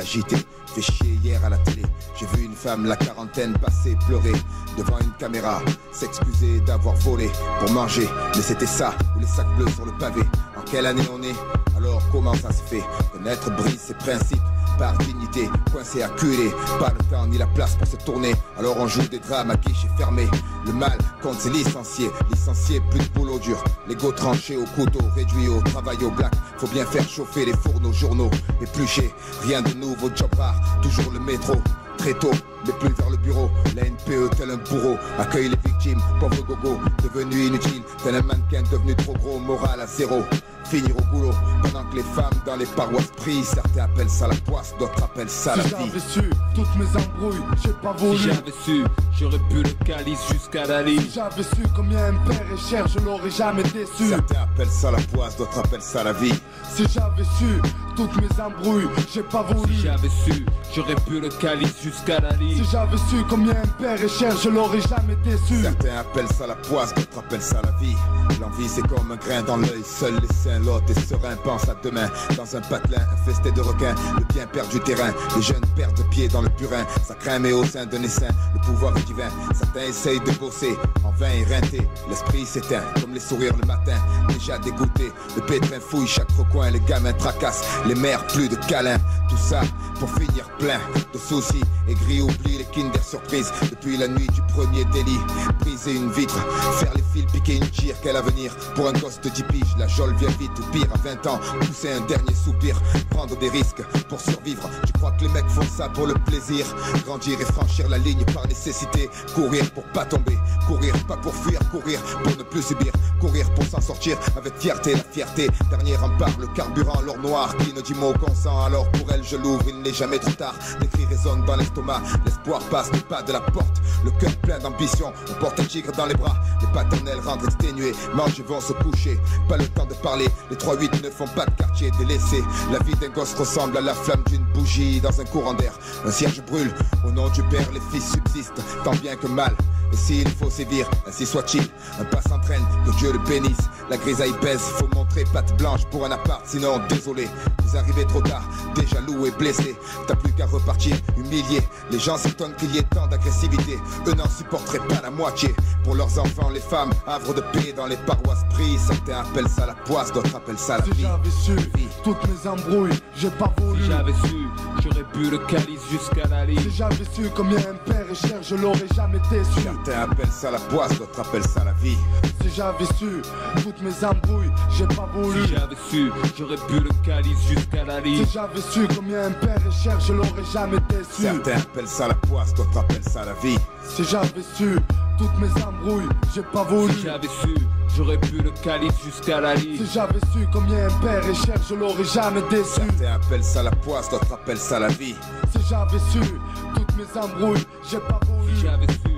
agité, fait chier hier à la télé. J'ai vu une femme, la quarantaine, passer, pleurer devant une caméra, s'excuser d'avoir volé pour manger. Mais c'était ça, ou les sacs bleus sur le pavé. En quelle année on est? Alors comment ça se fait? Connaître brise ses principes par dignité, coincé, acculé, pas le temps ni la place pour se tourner. Alors on joue des drames à guichet fermé. Le mal compte ses licenciés, plus de boulot dur. L'ego tranché au couteau, réduit au travail au black. Faut bien faire chauffer les fourneaux, journaux, épluchés. Rien de nouveau, job rare, toujours le métro. Très tôt, mais plus vers le bureau. La NPE tel un bourreau accueille les victimes, pauvre gogo, devenu inutile, tel un mannequin devenu trop gros, moral à zéro. Finir au boulot, pendant que les femmes dans les paroisses prient. Certains appellent ça la poisse, d'autres appellent ça la vie. Si j'avais su toutes mes embrouilles, j'ai pas voulu. Si j'avais su, j'aurais bu le calice jusqu'à la ligne. Si j'avais su combien un père est cher, je l'aurais jamais déçu. Certains appellent ça la poisse, d'autres appellent ça la vie. Si j'avais su toutes mes embrouilles, j'ai pas voulu. Si j'avais su, j'aurais bu le calice jusqu'à la ligne. Si j'avais su combien un père est cher, je l'aurais jamais déçu. Certains appellent ça la poisse, d'autres appellent ça la vie. L'envie c'est comme un grain dans l'œil, seuls les saints, l'autre et serein pensent à demain. Dans un patelin infesté de requins, le bien perd du terrain. Les jeunes perdent pied dans le purin, ça craint mais au sein d'un essaim, le pouvoir est divin. Certains essayent de bosser, en vain éreinté. L'esprit s'éteint, comme les sourires le matin. Déjà dégoûté, le pétrin fouille chaque recoin. Les gamins tracassent, les mères plus de câlins. Tout ça pour finir plein de soucis. Aigri oublie les Kinder Surprise. Depuis la nuit du premier délit, briser une vitre, faire les fils, piquer une tire. Quel avenir pour un gosse de 10 piges? La geôle vient vite ou pire à 20 ans, pousser un dernier soupir, prendre des risques pour survivre. Tu crois que les mecs font ça pour le plaisir? Grandir et franchir la ligne par nécessité. Courir pour pas tomber, courir pas pour fuir, courir pour ne plus subir, courir pour s'en sortir avec fierté. La fierté, dernier rempart, le carburant, l'or noir qui ne dit mot consent. Alors pour elle je l'ouvre, il n'est jamais trop tard. Les cris résonnent dans l'estomac, l'espoir passe le pas de la porte. Le cœur plein d'ambition, on porte un tigre dans les bras. Les paternels rentrent exténués, mangent et vont se coucher. Pas le temps de parler, les 3-8 ne font pas de quartier délaissé. La vie d'un gosse ressemble à la flamme d'une bougie dans un courant d'air. Un cierge brûle, au nom du père les fils subsistent, tant bien que mal. Et s'il faut sévir, ainsi soit-il. Un pas s'entraîne, que Dieu le bénisse. La grisaille pèse, faut montrer patte blanche pour un appart. Sinon, désolé, vous arrivez trop tard, déjà loué, blessé. T'as plus qu'à repartir, humilié. Les gens s'étonnent qu'il y ait tant d'agressivité. Eux n'en supporteraient pas la moitié. Pour leurs enfants, les femmes, havre de paix dans les paroisses prises. Certains appellent ça la poisse, d'autres appellent ça la vie. Si j'avais su toutes mes embrouilles, j'ai pas voulu. Si j'avais su, j'aurais bu le calice jusqu'à la ligne. Si j'avais su combien un père est cher, je l'aurais jamais déçu. Certains appellent ça la poisse, d'autres appellent ça la vie. Si j'avais su toutes mes embrouilles, j'ai pas voulu. Si j'avais su, j'aurais bu le calice jusqu'à la ligne. Si j'avais su combien un père est cher, je l'aurais jamais déçu. Certains appellent ça la poisse, d'autres appellent ça la vie. Si j'avais su toutes mes embrouilles, j'ai pas voulu. Si j'avais su, j'aurais bu le calice jusqu'à la ligne. Si j'avais su combien un père est cher, je l'aurais jamais déçu. Certains appellent ça la poisse, d'autres appellent ça la vie. Si j'avais su toutes mes embrouilles, j'ai pas voulu. Si j'avais su,